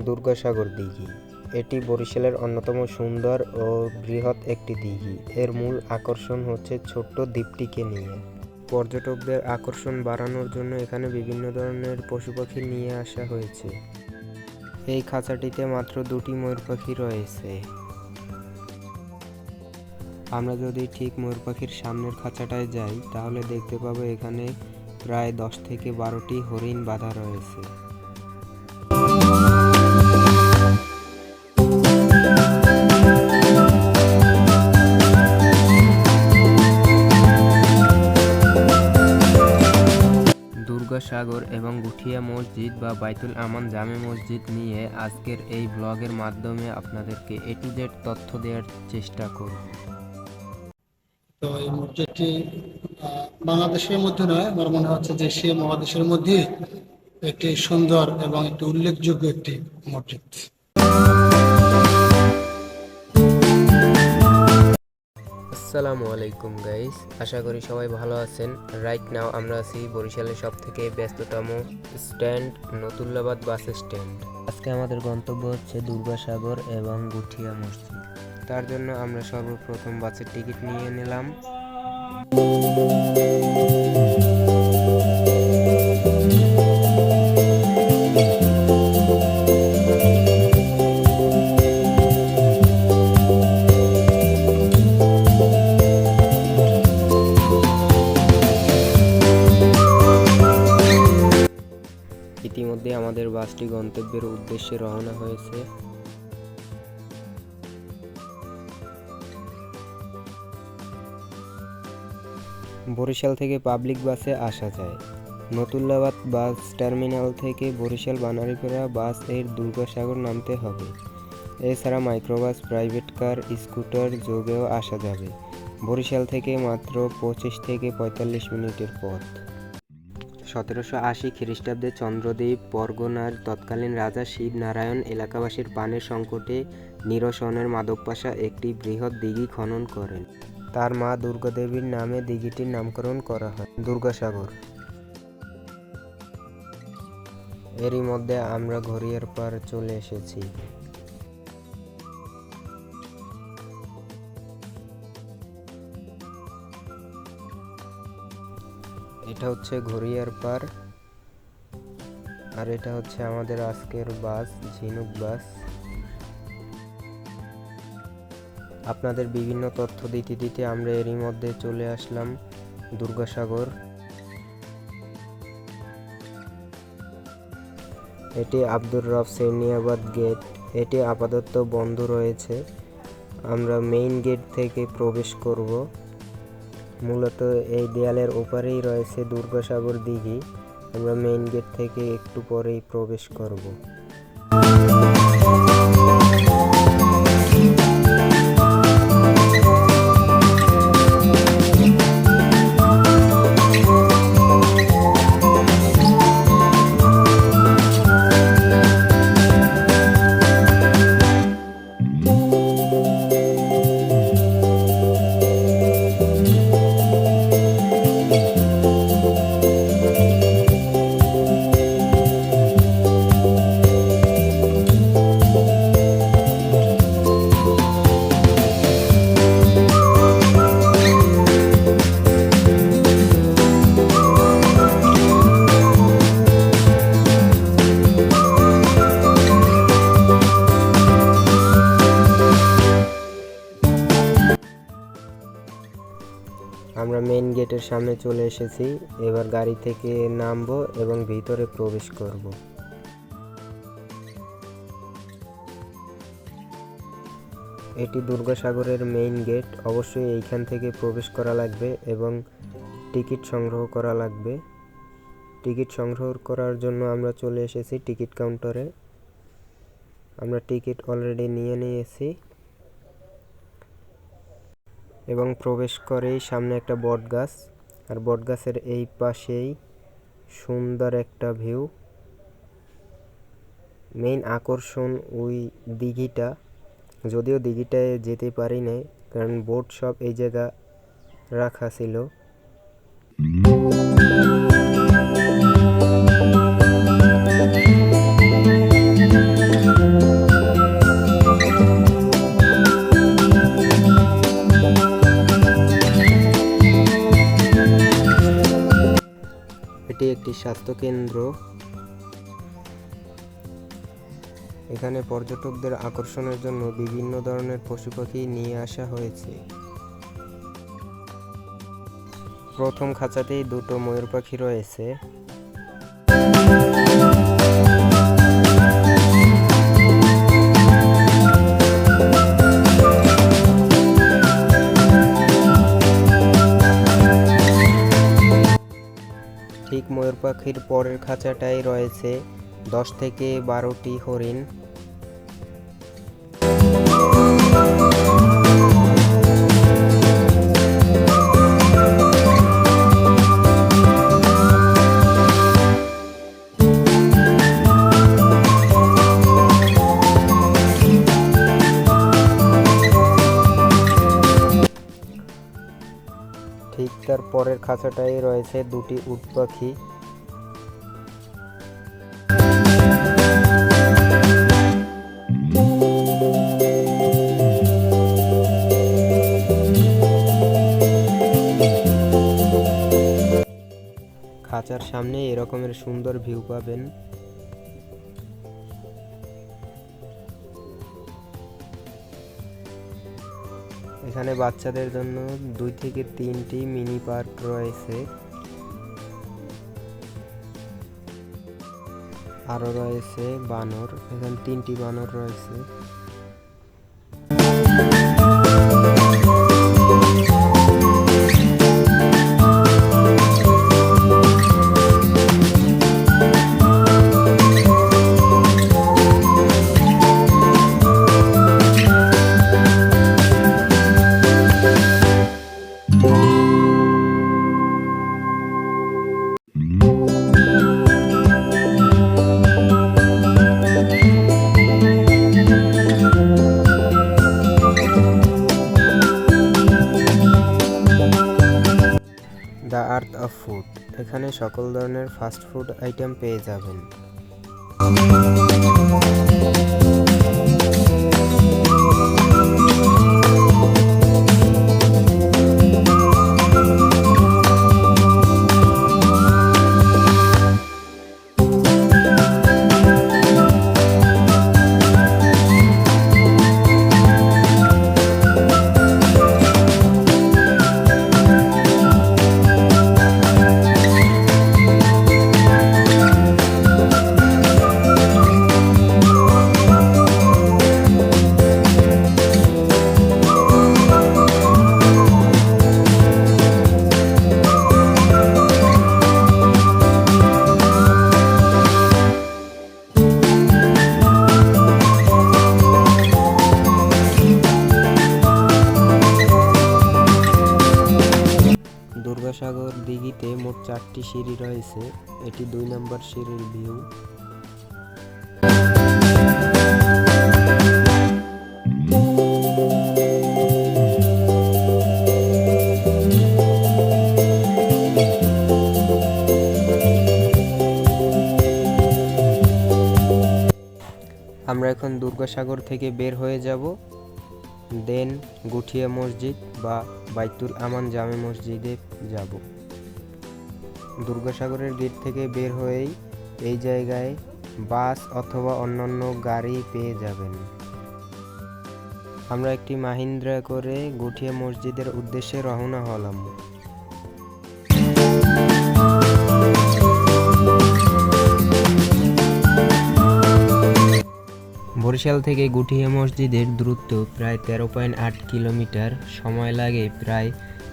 দুর্গাসাগর দিঘি। এটি বরিশালের অন্যতম সুন্দর ও বৃহৎ একটি দিঘি। এর মূল আকর্ষণ হচ্ছে ছোট্ট দ্বীপটিকে নিয়ে। পর্যটকদের আকর্ষণ বাড়ানোর জন্য এখানে বিভিন্ন ধরনের পশু পাখি নিয়ে আসা হয়েছে। এই খাঁচাটিতে মাত্র 2টি ময়ূর পাখি রয়েছে। আমরা যদি ঠিক ময়ূর পাখির সামনের খাঁচাটায় যাই তাহলে দেখতে পাবো এখানে প্রায় 10 থেকে 12টি হরিণ বাঁধা রয়েছে। দুর্গাসাগর এবং গুঠিয়া মসজিদ বা বাইতুল আমান জামে মসজিদ নিয়ে আজকের এই ব্লগের মাধ্যমে আপনাদেরকে A to Z তথ্য দেওয়ার চেষ্টা করব। তো এই মসজিদটি বাংলাদেশের মধ্যে নয়, আমার মনে হচ্ছে যে এশিয়া মহাদেশের মধ্যে একটি সুন্দর এবং একটি উল্লেখযোগ্য একটি মসজিদ। আসসালামু আলাইকুম গাইস, আশা করি সবাই ভালো আছেন। রাইট নাও আমরা আছি বরিশালের সবথেকে ব্যস্ততম স্ট্যান্ড নতুল্লাবাদ বাস স্ট্যান্ড। আজকে আমাদের গন্তব্য হচ্ছে দুর্গাসাগর এবং গুঠিয়া মসজিদ। তার জন্য আমরা সর্বপ্রথম বাসের টিকিট নিয়ে নিলাম। ইতিমধ্যে আমাদের বাসটি গন্তব্যের উদ্দেশ্যে রওনা হয়েছে। বরিশাল থেকে পাবলিক বাসে আসা যায়। নতুল্লাবাদ বাস টার্মিনাল থেকে বরিশাল বানারীপাড়া বাস এর দুর্গাসাগর নামতে হবে। এছাড়া মাইক্রোবাস, প্রাইভেট কার, স্কুটার যোগেও আসা যাবে। বরিশাল থেকে মাত্র 25 থেকে 45 মিনিটের পথ। 1780 খ্রিস্টাব্দে চন্দ্রদ্বীপ পরগনার তৎকালীন রাজা শিবনারায়ণ এলাকাবাসীর পানির সংকটে নিরসনের মাধবপাশা একটি বৃহৎ দিঘি খনন করেন। তার মা দুর্গাদেবীর নামে দিঘিটির নামকরণ করা হয় দুর্গাসাগর। এরই মধ্যে আমরা ঘড়িয়ার পার চলে এসেছি। এটা হচ্ছে ঘড়িয়ার পার, আর এটা হচ্ছে আমাদের আজকের বাস, ঝিনুক বাস। আপনাদের বিভিন্ন তথ্য দিতে দিতে আমরা এরই মধ্যে চলে আসলাম দুর্গাসাগর। এটি আব্দুর রব সেরনিয়াবাদ গেট। এটি আপাতত বন্ধ রয়েছে। আমরা মেইন গেট থেকে প্রবেশ করব। মূলত এই দেয়ালের ওপারেই রয়েছে দুর্গাসাগর দিঘি। আমরা মেইন গেট থেকে একটু পরেই প্রবেশ করব। আমরা মেইন গেটের সামনে চলে এসেছি। এবার গাড়ি থেকে নামবো এবং ভিতরে প্রবেশ করব। এটি দুর্গাসাগরের মেইন গেট। অবশ্যই এইখান থেকে প্রবেশ করা লাগবে এবং টিকিট সংগ্রহ করা লাগবে। টিকিট সংগ্রহ করার জন্য আমরা চলে এসেছি টিকিট কাউন্টারে। আমরা টিকিট অলরেডি নিয়ে নিয়েছি এবং প্রবেশ করেই সামনে একটা বট গাছ, আর বট গাছের এই পাশেই সুন্দর একটা ভিউ। মেইন আকর্ষণ ওই দিঘিটা, যদিও দিঘিটায় যেতে পারি নাই কারণ বোট সব এই জায়গা রাখা ছিল। স্বাস্থ্য কেন্দ্র। এখানে পর্যটকদের আকর্ষণের জন্য বিভিন্ন ধরনের পশু পাখি নিয়ে আসা হয়েছে। প্রথম খাঁচাতেই দুটো ময়ূর পাখি রয়েছে। ঠিক ময়ূর পাখির পরের খাঁচাটাই রয়েছে 10 থেকে 12টি হরিণ। ঠিক তার পরের খাঁচাটাই রয়েছে দুটি উট পাখি। খাঁচার সামনে এরকমের সুন্দর ভিউ পাবেন। এখানে বাচ্চাদের জন্য 2 থেকে 3টি মিনি পার্ক রয়েছে। আরো রয়েছে বানর, এখানে 3টি বানর রয়েছে। দ্য আর্থ অফ ফুড, এখানে সকল ধরনের ফাস্ট ফুড আইটেম পেয়ে যাবেন। দুর্গাসাগর দিঘিতে মোট 4টি সিঁড়ি রয়েছে। এটি 2 নম্বর সিঁড়ির ভিউ। আমরা এখন দুর্গাসাগর থেকে বের হয়ে যাব, দেন গুঠিয়া মসজিদ বা বাইতুল আমান জামে মসজিদে যাব। দুর্গাসাগরের গেট থেকে বের হয়েই এই জায়গায় বাস অথবা অন্যান্য গাড়ি পেয়ে যাবেন। আমরা একটি মাহিন্দ্রা করে গুঠিয়া মসজিদের উদ্দেশ্যে রওনা হলাম। বরিশাল থেকে গুঠিয়া মসজিদের দূরত্ব প্রায় 13.8 কিলোমিটার। সময় লাগে প্রায়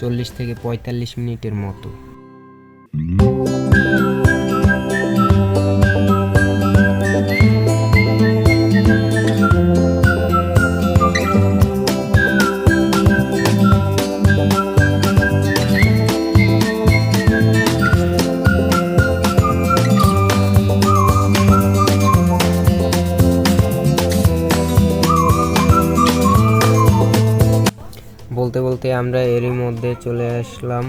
40 থেকে 45 মিনিটের মতো। বলতে বলতে আমরা এরই মধ্যে চলে আসলাম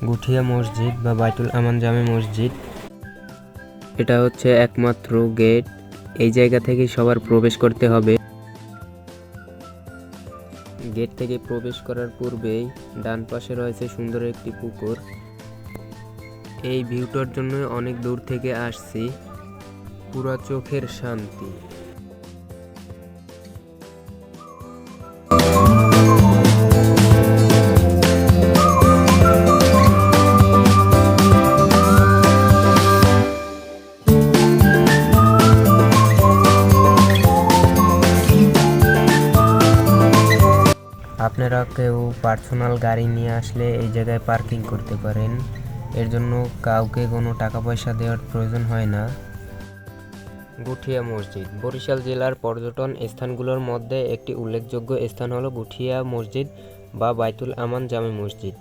গুঠিয়া মসজিদ বা বাইতুল আমান জামে মসজিদ। এটা হচ্ছে একমাত্র গেট। এই জায়গা থেকে সবার প্রবেশ করতে হবে। গেট থেকে প্রবেশ করার পূর্বেই ডান পাশে রয়েছে সুন্দর একটি পুকুর। এই ভিউটার জন্য অনেক দূর থেকে আসছি, পুরা চোখের শান্তি। আপনারা কেউ পার্সোনাল গাড়ি নিয়ে আসলে এই জায়গায় পার্কিং করতে পারেন, এর জন্য কাউকে কোনো টাকা পয়সা দেওয়ার প্রয়োজন হয় না। গুঠিয়া মসজিদ বরিশাল জেলার পর্যটন স্থানগুলোর মধ্যে একটি উল্লেখযোগ্য স্থান হলো গুঠিয়া মসজিদ বা বাইতুল আমান জামে মসজিদ।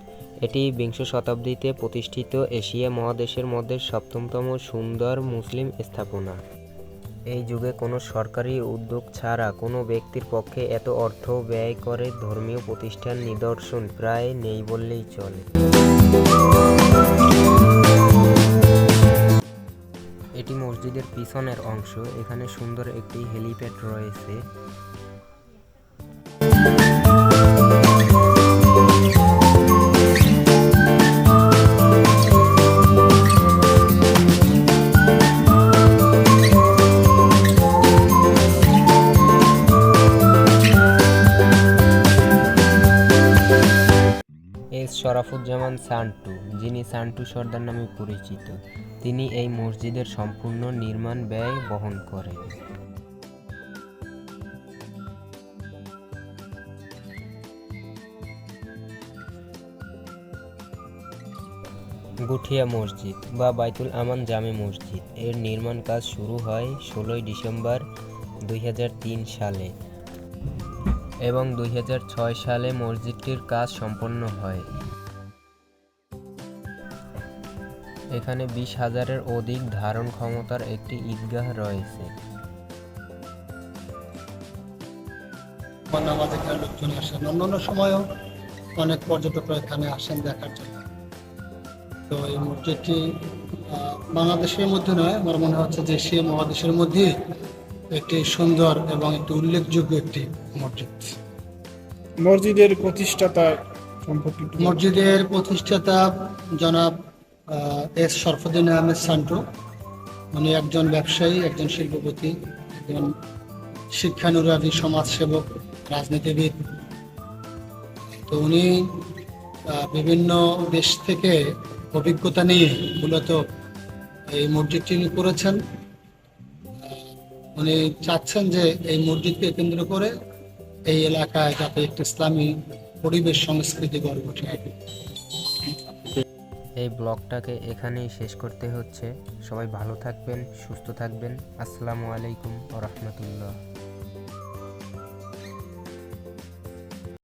এটি বিংশ শতাব্দীতে প্রতিষ্ঠিত এশিয়া মহাদেশের মধ্যে সপ্তমতম সুন্দর মুসলিম স্থাপনা। এই যুগে কোনো সরকারি উদ্যোগ ছাড়া কোনো ব্যক্তির পক্ষে এত অর্থ ব্যয় করে ধর্মীয় প্রতিষ্ঠান নিদর্শন প্রায় নেই বললেই চলে। এটি মসজিদের পিছনের অংশ। এখানে সুন্দর একটি হেলিপ্যাড রয়েছে। এস শরাফুজ্জামান সান্টু, যিনি সান্টু সর্দার নামে পরিচিত, তিনি এই মসজিদের সম্পূর্ণ নির্মাণ ব্যয় বহন করেন। গুঠিয়া মসজিদ বা বাইতুল আমান জামে মসজিদ এর নির্মাণ কাজ শুরু হয় 16 ডিসেম্বর 2003 সালে এবং 2006 সালে মসজিদটির কাজ সম্পন্ন হয়। এখানে 20,000-এর অধিক ধারণ ক্ষমতার একটি ঈদগাহ রয়েছে। নামাজ এখানে লোকজন আসেন, অন্যান্য সময়ও অনেক পর্যটকরা এখানে আসেন দেখার জন্য। তো এই মসজিদটি বাংলাদেশের মধ্যে নয়, আমার মনে হচ্ছে যে এশিয়া মহাদেশের মধ্যে একটি সুন্দর এবং একটি উল্লেখযোগ্য একটি মসজিদ। মসজিদের প্রতিষ্ঠাতা সম্পর্কে মসজিদের প্রতিষ্ঠাতা জনাব এস শরফুদ্দিন আহমেদ সান্টু। উনি একজন ব্যবসায়ী, একজন শিল্পপতি, একজন শিক্ষানুরাগী, সমাজসেবক, রাজনীতিবিদ। তো উনি বিভিন্ন দেশ থেকে অভিজ্ঞতা নিয়ে মূলত এই মসজিদটি করেছেন। উনি চাচ্ছেন যে এই মসজিদকে কেন্দ্র করে এই এলাকায় যাতে একটি ইসলামী পরিবেশ সংস্কৃতি গড়ে ওঠে। এই ব্লগটাকে এখানেই শেষ করতে হচ্ছে। সবাই ভালো থাকবেন, সুস্থ থাকবেন। আসসালামু আলাইকুম ওয়া রাহমাতুল্লাহ।